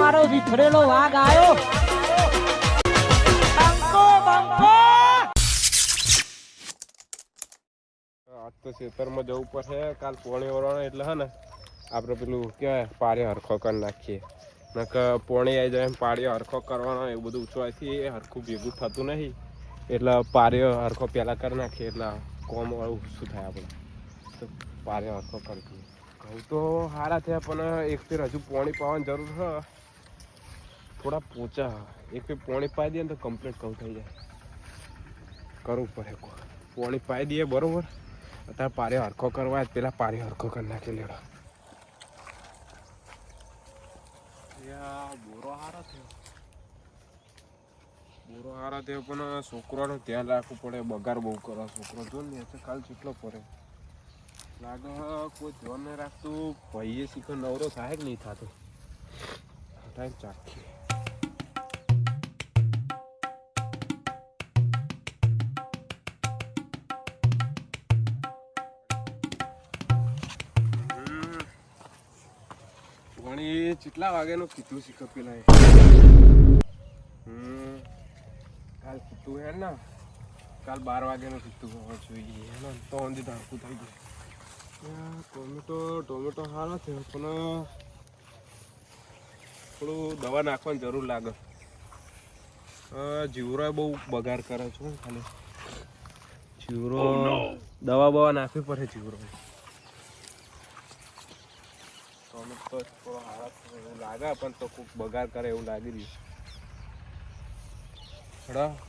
મારો વિખરેલો વાઘ આવ્યો. આજ તો ખેતરમાં જવું પડશે. કાલ પોણી વરવાનો એટલે હે ને આપણે પેલું કહેવાય પાળીઓ હરખો કરી નાખીએ. નકર પોણી આવી જાય એમ પાળીઓ હરખો કરવાનો એવું બધું ઉછવાથી એ હરખું ભેગું થતું નહીં. એટલે પાળીઓ હરખો પહેલાં કરી નાખીએ એટલે કોમ વાળું શું થાય આપણે તો પાળીઓ હરખો કરી દઈએ. ઘઉં તો સારા થયા પણ એક ફેર હજુ પોણી પાવાની જરૂર છે. થોડા પોચા એક ફેર પોણી પાઈ દઈએ ને તો કમ્પ્લીટ ઘઉં થઈ જાય. કરવું પડે પોણી પાઈ દઈએ બરાબર. અત્યારે પાળીઓ હરખો કરવા પેલા પાળીઓ હરખો કરી નાખી લેડો. બોરો હારો થયો પણ છોકરાનું ધ્યાન રાખવું પડે. બગાર બહુ કરો છોકરો જો ને કાલ કેટલો પડે લાગે. કોઈ ધ્યાન નહીં રાખતું. ભાઈએ શીખર નવરો થાય કે નહીં થતો ટાઈમ ચાખીએ. વણી કેટલા વાગ્યાનું કીધું શીખર પેલા કાલ કીધું હે ને કાલ 12 વાગ્યાનું કીધું હોવા જોઈએ તો ઊંધી ધારકું થઈ ગયું. ટોમેટો સારા થયો પણ થોડું દવા નાખવાની જરૂર લાગે. જીવરો બહુ બગાડ કરે છે ખાલી. જીવરો દવા બવા નાખવી પડે. જીવરો ટોમેટો થોડો સારા એવું લાગે પણ તો ખૂબ બગાડ કરે એવું લાગી રહ્યું.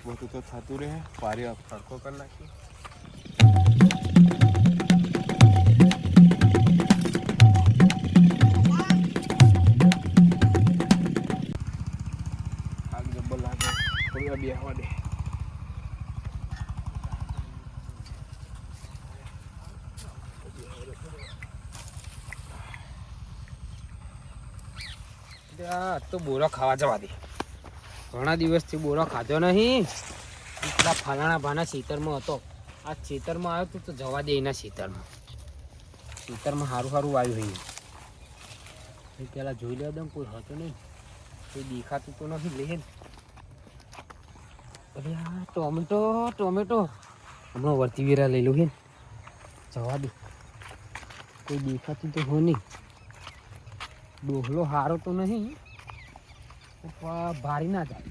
બધું તો થતું રહે. પારી હરખો કરી નાખીએ. આગ જબ્બર લાગે. થોડી વાર બેહવા દે. તો બોરો ખાવા જવા દે. ઘણા દિવસથી બોરો ખાધો નહીં. એટલા ફલાણા ભાના ખેતરમાં હતો. આ ખેતરમાં આવ્યો તો જવા દે. એના ખેતરમાં સારું સારું આવ્યું હોય. પેલા જોઈ લે દમ કોઈ હતો નહીં. કોઈ દેખાતું તો નથી. લે અરે આ ટોમેટો હમણાં વર્તી વેરા લઈ લો હે. જવા દે. કોઈ દેખાતું તો હો નહીં. ડોહલો હારો તો નહીં. ભારી ના જાય.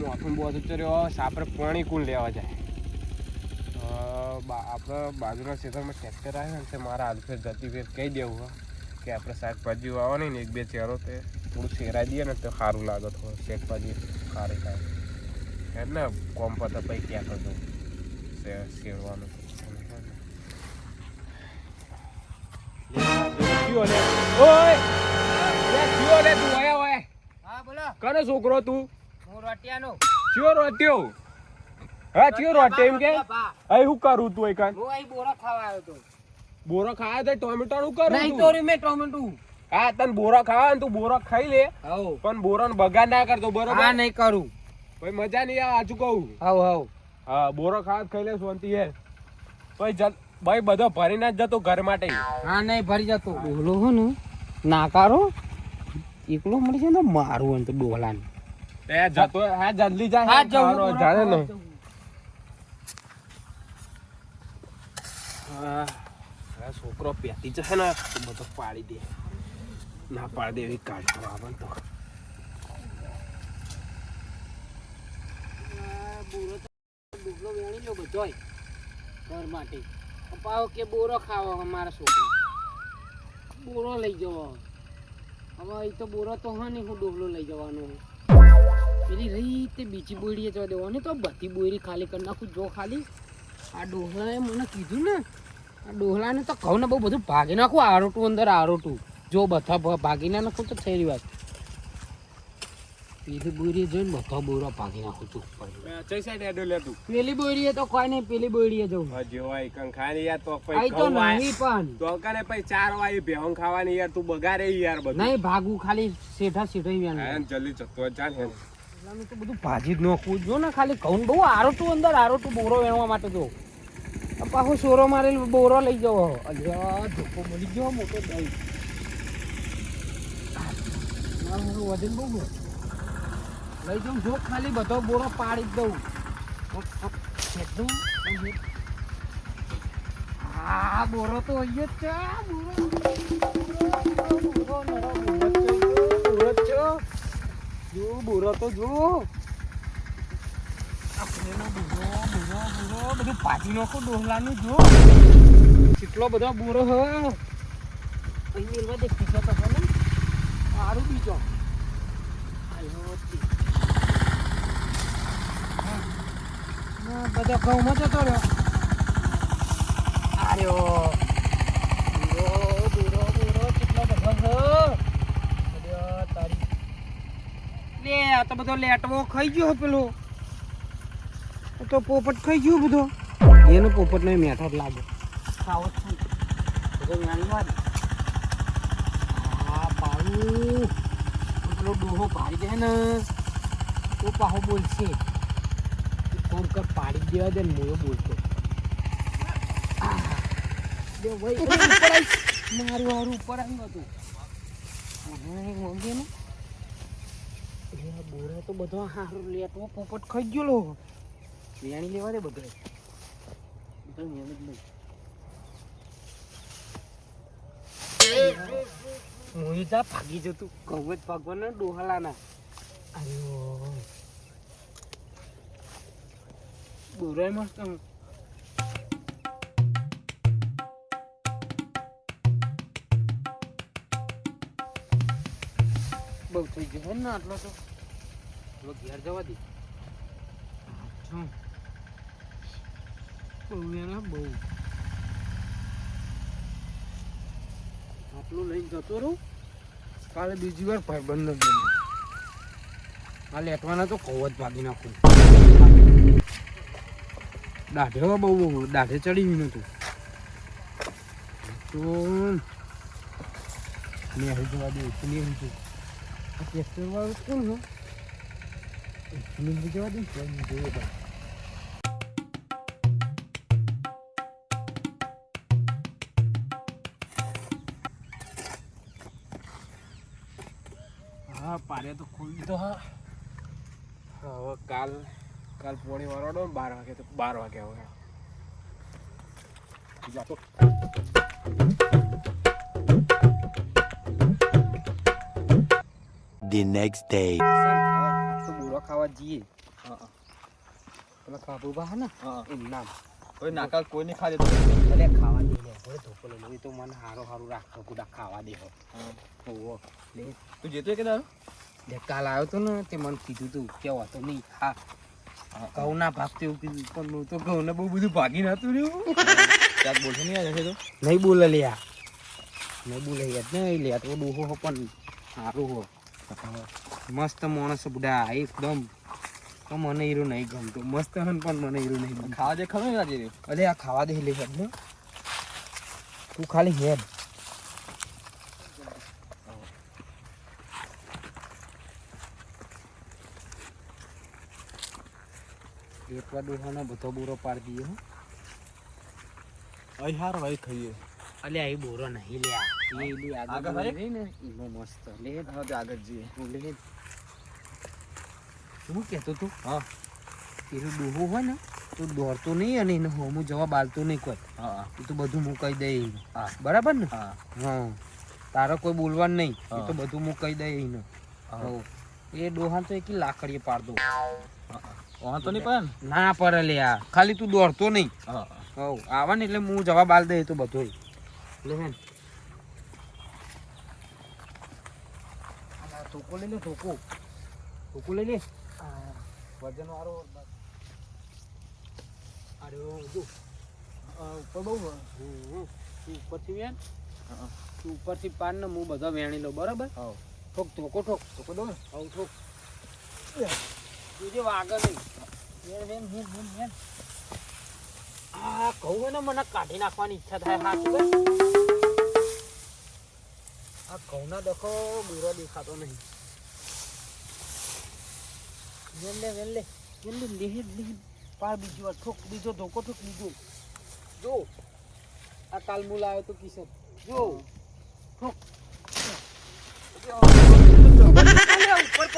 મોથું બહુ ચર્યો. સાપરે પાણી કુલ લેવા જાય. આપણે બાજુના ક્ષેત્રમાં ટ્રેક્ટર આવે ને તે મારા હાલ ફેર જતી ફેર કહી દેવું કે આપણે શાકભાજી વાવવાની ને 1-2 ચેરો તે થોડું શેરાઈ દઈએ ને તો સારું લાગે. થોડું શાકભાજી સારી થાય એટલે કોમ પતા પછી ક્યાં કરજો શેરવાનું. કને છોકરો તું? ચિયો રોટ્યો? હા ચિયો રોટ્યો એમ કે અહીં શું કરું તું? એક બોરો ખાવા આવ્યો તો. બોરો ખાવા તો ટોમેટો નું કરું નહીં તો મેં ટોમેટો. હા તને બોરો ખાવા તું બોરો ખાઈ લે. પણ બોરો ને બગાડ ના કરતો બરોબર? હા નહીં કરું. ભાઈ મજા નહીં આવે. આજુ કહું હા બોરો ખાવા ખાઈ લે શાંતિ હે. ભાઈ બધો ભરી ના જતો ઘર માટે. હા નહીં ભરી જતો. ડોહલો હો ને નાકારો એકલો મળી જાય ને મારું તો ડોહલા ને જતો. હા જલ્દી જા. જાણે ને છોકરો પેટી જશે ને તો બધો પાડી દે. ના પાડી દે એવી કાઢવા આવે તો ડોહલો વેણી લો બધો ઘર માટે. પાવ કે બોરો ખાવો મારા છોકરા. બોરો લઈ જવો. હવે એ તો બોરો તો હા નહીં. હું ડોહલો લઈ જવાનો. પેલી રહી તે બીજી બોયડીએ જવા દેવાની તો બધી બોયડી ખાલી કરી નાખું. જો ખાલી આ ડોહલાએ મને કીધું ને આ ડોહલાને તો કહું ને બહુ બધું ભાગી નાખું. આરોટું અંદર આરોટું જો બધા ભાગી ના નાખું તો થઈ રહી વાત. પેલી બોયડીએ જોઈને બધા બોરા ભાગી નાખું છું. પેલી બોયડીએ તો કોઈ નહીં. પેલી બોયડીએ જવું જેવાય કંખાની યાર તો તો નહીં પણ તો કને પછી 4 વાગે ભેહું ખાવાની યાર તું બગાડે યાર બધું. નહીં ભાગું ખાલી શેઠા જલ્દી જતો જાન હે. તો બધું ભાજી જ નાખવું જો ને. ખાલી ઘઉં બહુ આરોટું અંદર આરોટું બોરો વેણવા માટે જો. પાછો સોરો મારેલ બોરો લઈ જવો. અલ્યા ધોકો મળી ગયો મોટો દઈ. વજન બહુ લઈ જાઉં જો ખાલી બધો બોરો પાડી જ દઉં હા બોરો તો અહીંયા જ છે બોરો તો જો બધું પાછી નાખો ડોહલાનું જો કેટલો બધો બોરો હ અહીં મેળવા દે પીછો તો ને સારું બીજો બધો ઘઉંમાં જતો રહ્યો આર્યો બુરો કેટલો બધો તારી લે આ તો બધો લેટવો ખાઈ ગયો પેલો તો પોપટ ખાઈ ગયો બધો એનો પોપટ ને મેઠો જ લાગે ખાવો જ છું બધો વ્યાણી મારી હા પાડું પેલો ડોહો પાડી દે ને તો પાહો બોલશે ફોન કર પાડી દેવા દે ને મોયો બોલતો મારું હારું ઉપર આવ્યું હતું મમ્મી ને બોરા તો બધો હારું લેટવો પોપટ ખાઈ ગયો લો વેણી લેવા દે બધો મહેનત નહીં હું જા ભાગી જતું ઘઉં જ ભાગવાના ડોહાલાના અરે બોરાય મસ્ત બહુ થઈ ગયો ને આટલો તો ઘેર જવા દે બહુ એના બહુ આટલું લઈને જતો રહું કાલે બીજી વાર ભાઈબંધ જ આ લેટવાના તો કવ જ ભાગી નાખું દાઢે બહુ દાઢે ચડી ગયું હતું તો નેહરી જવા દે નેહરી છું આ ટ્રેક્ટર વાળું કોણ હો નેહરી જવા દે જોઈએ બા હા પારે તો ખોલી દીધો હા હવે કાલ પોણી વાળો 12 વાગે તો 12 વાગે હવે જાતો The next day. તો બોરો ખાવા જઈએ પેલા કાબુ બા ને એનું નામ કોઈ નાકા કોઈ નહીં ખાધે તો અરે ખાવા દે લે કોઈ ધોકો લે તો મને હારું રાખો ગુડા ખાવા દે હો લે તું જેતો કે દારૂ લે કાલ આવ્યો તો ને તે મને કીધું તું કેવો હતો નહીં હા ઘઉં ના ભાગ તેવું કીધું પણ હું તો ઘઉં ને બહુ બધું ભાગી નતું રહ્યું ક્યાંક બોલશે નહીં આજે તો નહીં બોલે લ્યા નહીં બોલે યાદ નહીં લે તો ડોહો હો પણ સારું હો મસ્ત માણસ બુડા એકદમ તો મને હીરો નહીં ગમતો મસ્ત હન પણ મને હીરો નહીં ગમતો ખાવા દે ખબર આજે અરે આ ખાવા દે લે હેડ ને તું ખાલી હેડ એકવાર ડોહાનો બધો બોરો પાડી દઈએ અહીં હાર ભાઈ ખાઈએ અલ્યા એ બોરો નહીં લ્યા એ લી આગળ રહી ને એનો મસ્ત લે હા તે આગળ જઈએ લે શું કહેતો તું હા એનું ડોહો હોય ને તો દોડતો નહીં અને એને હોમું જવાબ આલતો નહીં કોઈ હા એ તો બધું મુકાઈ દે હા બરાબર ને હા હા તારે કોઈ બોલવાનું નહીં એ તો બધું મુકાઈ દે એને એ ડોહા તો એક લાકડીએ પાડ દો તો નહીં પણ ના પડે લ્યા ખાલી તું દોડતો નહીં હા હવ આવા ને એટલે હું જવાબ આલ દે તો બધો લે હે ધોકો લઈ લે ધોકો લઈ લે વજન વાળો અરે જો ઉપર બહુ ઉપરથી વેણ ઉપરથી પાન ને હું બધા વેણી લો બરાબર હા ઠોક ધોકો દો ને હવ ઠોક જોજે વાગે નહીં વેણ આ કહું ને મને કાઢી નાખવાની ઈચ્છા થાય હાથ આ ઘઉંના દખો બુરો દેખાતો નહીં વેલ લે પાર બીજી વાર ઠોક બીજો ધોકો ઠોક બીજો જો આ કાલ મુલ આવ્યો તો કિશન જો ઠોક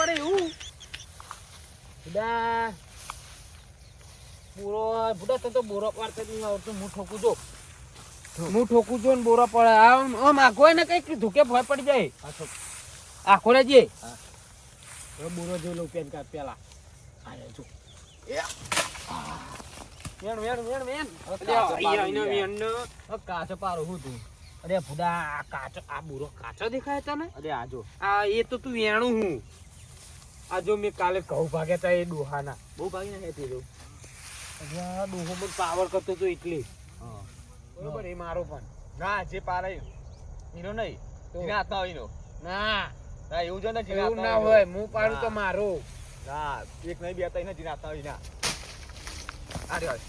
પડે એવું બુડા બુડા તો બોરો પાડતા નહીં આવડતું હું ઠોકું જો ને બોરો પડે આમ આખો ને કઈક ધોકે ભય પડી જાય આખો ને જે બોરો જોઈ લઉં પેલા જો કાચો પારો હું તું અરે ભુડા કાચો આ બુરો કાચો દેખાય તને અરે આજો આ એ તો તું વેણું હું આ જો મેં કાલે ઘઉં ભાગ્યા તા એ ડોહાના બહુ ભાગી નાખ્યા તે ડોહો મને પાવર કરતો તો એટલે બરોબર એ મારો પણ ના જે પારાય એનો નહીં જીના હાથમાં હોય એનો ના ના એવું જો ને જીના હાથમાં ના હોય હું પાડું તો મારો ના એક નહીં બે ત્રણ જીના હાથમાં હોય ના અરે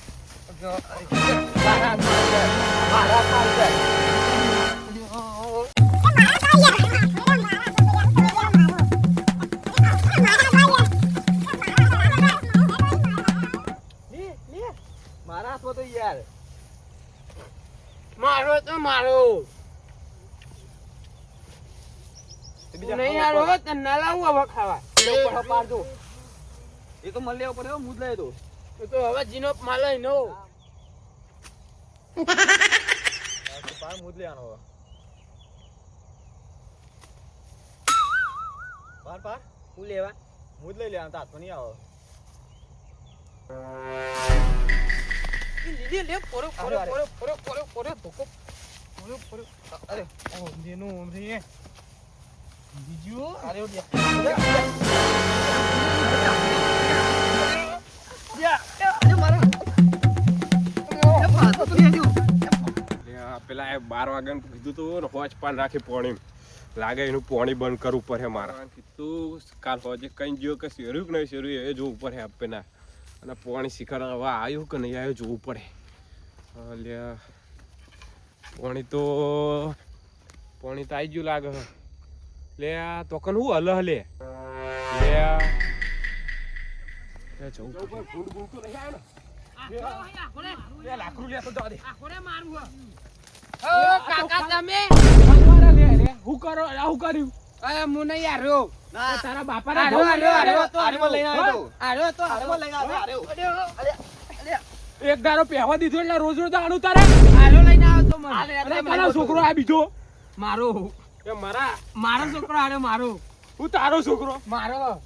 મારા હાથમાં તો યાર મારો તો મારો નહીં હારો તો ના લાવું હવે ખાવા પાડજો એ તો મળ લેવો પડે મુદ લઈ દો એ તો હવે જીનો માલ લઈ નો પાર મુદ લેવાનો હવે પાર હું લેવા મુદ લઈ લેવાનો હાથ નહીં આવો લે પોરો ધોકો અરે ઓ જેનું ઓમરે બીજુ અરે પેલા 12 વાગ્યા કીધું તો હોજ પાન રાખી પોણી લાગે એનું પોણી બંધ કરવું પડે મારા કીધું કાલ હોજે કઈ ગયો કે શેર્યું કે નહીં શેર્યું એ જોવું પડે આપેના અને પોણી શિખર હવે આવ્યું કે નહીં આવ્યું જોવું પડે લ્યા પોણી તો આવી ગયું લાગે લે તો કન હું હલહ લે જવું લાકડું લે તો જવા દે કાકા તમે હું કરો આવું કર્યું અરે હું નહીં આર્યો તારા બાપા એક દારો પહેવા દીધો એટલે રોજ રોજ આણું તારે આર્યો લઈને આવ્યો તો તારો છોકરો આ બીજો મારો એ મારો છોકરો આર્યો મારો હું તારો છોકરો મારો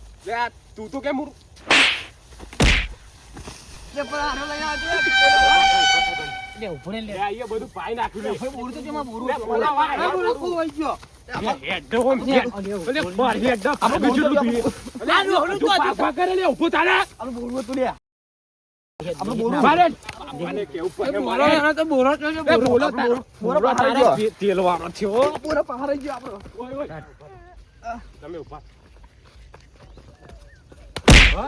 તું તો કેમ બધું પાઈ તેલ વાળો થયો તમે ઉભા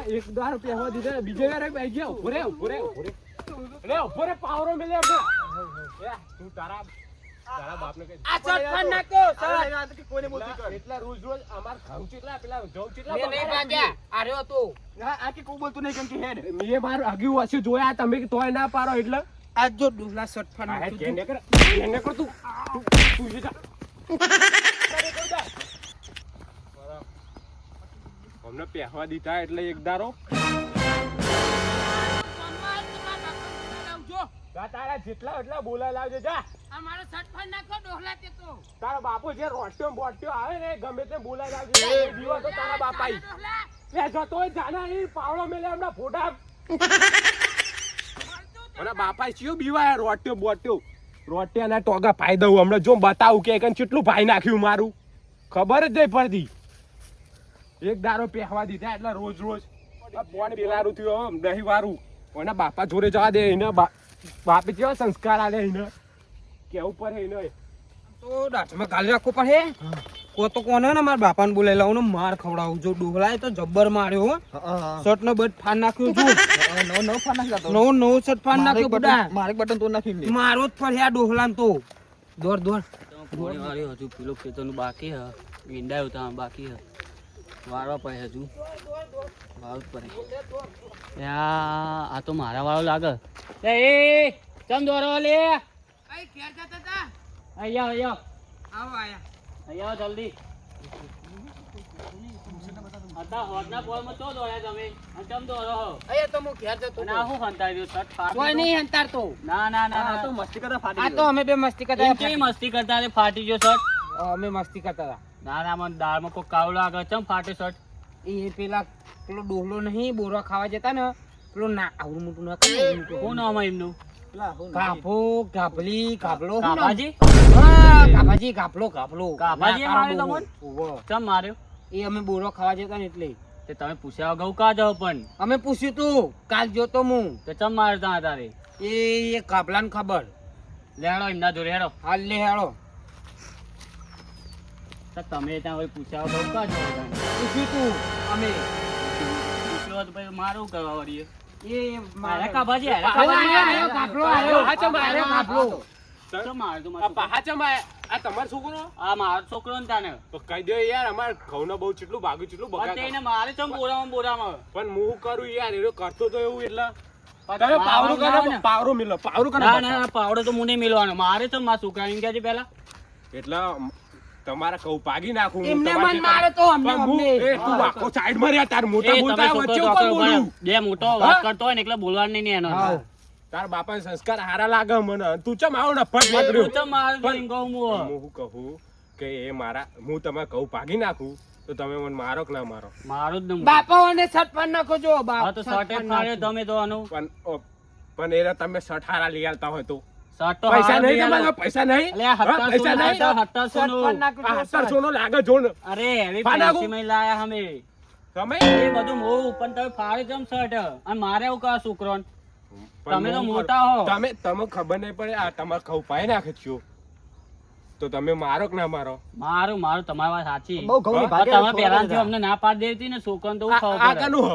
એક દાર પહેવા દીધા બીજે વાર બેસી ગયા ઉભરે પાવરો મેલે તું તારા બાપને કઈ આ ચટપટ નાખો કોઈને બોલતી કર એટલા રોજ અમાર ઘઉં ચેટલા પેલા જવ ચેટલા મે નહીં ભાગ્યા આર્યો તો આ કે કોઈ બોલતું નહીં કેમ કે હેડ મે માર આગી હશે જોયા તમે કે તોય ના પારો એટલે આ જો ડુલા ચટપટ નાખો એને કર તું જા અમને પહેવા દીધા એટલે એક દારો તારા જેટલા એટલા બોલા લાવજે જા અમારો સટફળ નાખો ડોહલા તે તો તારા બાપુ જે રોટ્યો બોટ્યો આવે ને ગમે તે બોલા લાવજે દીવા તો તારા બાપાઈ લે જતો જાના ઈ પાવડો મેલે હમણાં ફોટા અને બાપાઈ ચિયો બીવા રોટ્યો બોટ્યો રોટિયાના ટોગા પાઈ દઉં હમણાં જો બતાવું કે કન કેટલું પાઈ નાખ્યું મારું ખબર જ નહીં પડતી એક દારો પહેવા દીધા એટલે રોજ રોજ પોણ પેલારું થયું દહીં વારું કોના બાપા જોડે જવા દે એને બાપે કેવા સંસ્કાર આલે એને કેવું પડે એને તો દાંતમાં ગાલી રાખવો પડે કો તો કોને ને મારા બાપાને બોલાવી લાવું ને માર ખવડાવું જો ડોહલાય તો જબ્બર માર્યો હો શર્ટ નો બટ ફાન નાખ્યો જો નવ ફાન નાખ્યો નવ શર્ટ ફાન નાખ્યો બડા મારે બટન તો નાખી મારો જ પડે આ ડોહલાન તો દોડ પોણી વાળ્યો હજુ પેલો ખેતરનું બાકી હ ઈંડાયો ત્યાં બાકી હ વાળવા પડે હજુ વાળવું જ પડે આ તો મારા વાળો લાગે એ ચમ દોરો લે અહીંયા આવો જલ્દી હતા હોદના પોળમાં તો દોડ્યા તમે અને ચમ દોડો હો? અહીંયા તો હું ઘેર જતો અને આ શું હંતાઈ રહ્યું? શર્ટ ફાટી કોઈ ગયું? નહીં અંતારતો. ના ના ના આ ના. તો મસ્તી કરતા ફાટી આ ગયો. તો અમે બે મસ્તી કરતા એમ હતા. કેવી મસ્તી કરતા હતા? ફાટી ગયો શર્ટ? અમે મસ્તી કરતા હતા. ના ના, મને દાળમાં કોઈ કાવલો આગળ ચમ ફાટે શર્ટ? એ પેલો ડોહલો નહીં બોરો ખાવા જતા ને, પેલો ના આવડું મોટું ના ખાય, શું નામ હે એમનું? પેલા હું ગાભો ગાભલી ગાભલો શું નામ? કાભાજી? હા, ગાભાજી ગાભલો ગાભલો ગાભાજીએ ના, તારો માર્યો ડોહો. તમને? ઉવ્વ. ચમ માર્યો? એ અમે બોરો ખાવા જતા ને એટલે તે તમે પૂછ્યા વગર કા જાઓ પણ? અમે પૂછ્યું તું કાલ જોતો હું તે ચમ મારતા હતા તારે? એ ગાભલાને ખબર. લેડો એમના જોડે હેડો. હાલ લે હેળો. તો તમે ત્યાં હોય પૂછ્યા વગર કા જાઓ તમે? પૂછ્યું તું અમે. પૂછ્યું હોત તો પછી મારું કરવા વળીએ. એ મારે કાભાજી, હારે આયો, કાભાજી. આયો, ગાભલો આયો. હા, ચમ આયો આયો. ગાભલો. ચમ માર્યો તું આ મારો છોકરો? પાછા આ તમારો છોકરો આ મારો છોકરો ને તાને. તો કહી દો યાર, અમાર ઘઉંનો બહુ ચેટલું ભાગ્યું, ચેટલું પણ બગાડ. તેને મારે ચમ બોરામાં બોરામાં. પણ હું કરું યાર, એ કરતો તો એવું એટલે પણ તમે પાવરો મારવાનું ના કરો, હોય ને. પાવરો મિલો, પાવરો કરો. ના ના, પાવડો તો મુને મિલવાનો. મારે તો મારા છોકરા એમ કહે છે પેલા. એટલે તમારા કહું પાગી નાખું હું એમને તમારી મન મારે તો અમને પણ હું- અમને. એ તું આખો સાઈડમાં રહ્યા, તાર મોટા એ બોલતા તમે વચ્ચે છોકરો ઉપર બોલું. બે મોટો વાત કરતો હોય ને એટલે બોલવાનું નહીં એનો. હા. તાર બાપાને સંસ્કાર હારા લાગે મને. તું ચમ આવો ને ફટ તું પકડ્યો. ચમ મારું તો એમ કહું હું. હું શું કહું કે એ મારા, હું તમે કહું ભાગી નાખું તો તમે મને મારો કે ના મારો? મારું જ નહીં. બાપાઓને છત પર નાખો જો બાપ. હા તો શર્ટે જ ફાડ્યો તમે તો આનું. પણ એ તમે સઠારા લઈ આવતા હોય તો શર્ટ તો પૈસા હારા નહીં લઈ તમારા, આલો. પૈસા નહીં? અલે આ હા, હત્તા પૈસા સોનું નહીં? લાવતા, હત્તા છત પર સોનું. નાખો આ જો 700 નો લાગે જો ને અરે એવી ફા નાખું? પેન્સી માં લાયા અમે. તમે એ બધું મોં પણ તમે ફાડે કેમ શર્ટ? અને મારે એવું કહો છોકરોને. તમે તો મોટા હો. તમે ખબર નહીં પડે, આ તમારે ખવું પાઈ નાખે છો તો તમે મારો કે ના મારો? મારું મારું તમારી વાત સાચી. બહુ ઘઉંની હા, પણ ભાગે તમે પહેલાથી અમને ના પાડી દેતી ને છોકરાને તો હું આ ખબર પડે. કનું હ?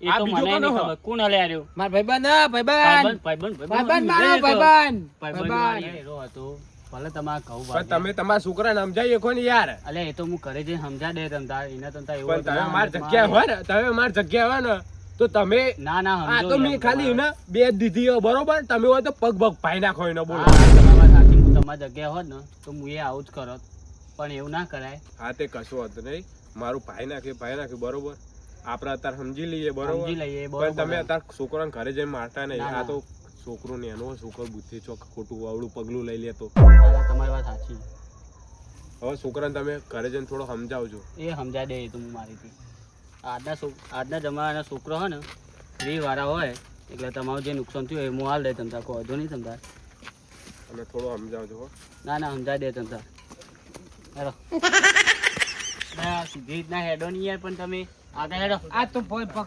એ આ તો બીજું મને કોનું નહીં હ? ખબર. કોણ હલે આર્યો? માર ભાઈબંધ હા, ભાઈબંધ. ભાઈબંધ ભાઈબંધ મારો ભાઈબંધ. ભાઈબંધ ભાઈબંધ. એરો હતો. ભલે તમારા ઘઉં પણ વાગે. તમે તમારા છોકરાને સમજાવી શકો ને યાર. અલે એ તો હું ઘરે જઈને સમજા દે તમતાર. એને તમતાર એવું પણ હતું. તમે મારી જગ્યા હોય ને, તમે મારી જગ્યા હોય ને તો તમે ના ના આ સમજો તો યાર મેં ખાલી તમારે. ને બે જ દીધી હો, બરોબર? તમે હોય તો પગ પગ પાઈ નાખો એને, બોલો. હા, તમારી વાત સાચી. હું તમારી જગ્યાએ હોત ને તો હું એ આવું જ કરત. પણ એવું ના કરાય. હા, તે કશું હતું નહીં. મારું ભાઈ નાખ્યું બરોબર. આપણે અત્યારે સમજી લઈએ, બરોબર? સમજી લઈએ, પણ બરોબર. તમે અત્યારે છોકરાને ઘરે જઈને મારતા નહીં. ના, આ ના. તો છોકરો ને એનો છોકરો બુદ્ધિ ચોક ખોટું આવડું પગલું લઈ લેતો. તમારી વાત સાચી. હવે છોકરાને તમે ઘરે જઈને થોડો સમજાવજો. એ સમજાય દે એ તો હું મારીથી. આજના જમાનાના છોકરો હોય ને ફ્રી વાળા હોય એટલે તમારું જે નુકસાન થયું એ હું હાલ દે તમતાર. કોઈ વાંધો નહીં તમતાર. તમે થોડો સમજાવજો હો. ના ના સમજાય દે તમતાર. હેડો. ના સીધી રીતના હેડો નહીં યાર, પણ તમે આગળ હેડો. આ તો ભોય પગ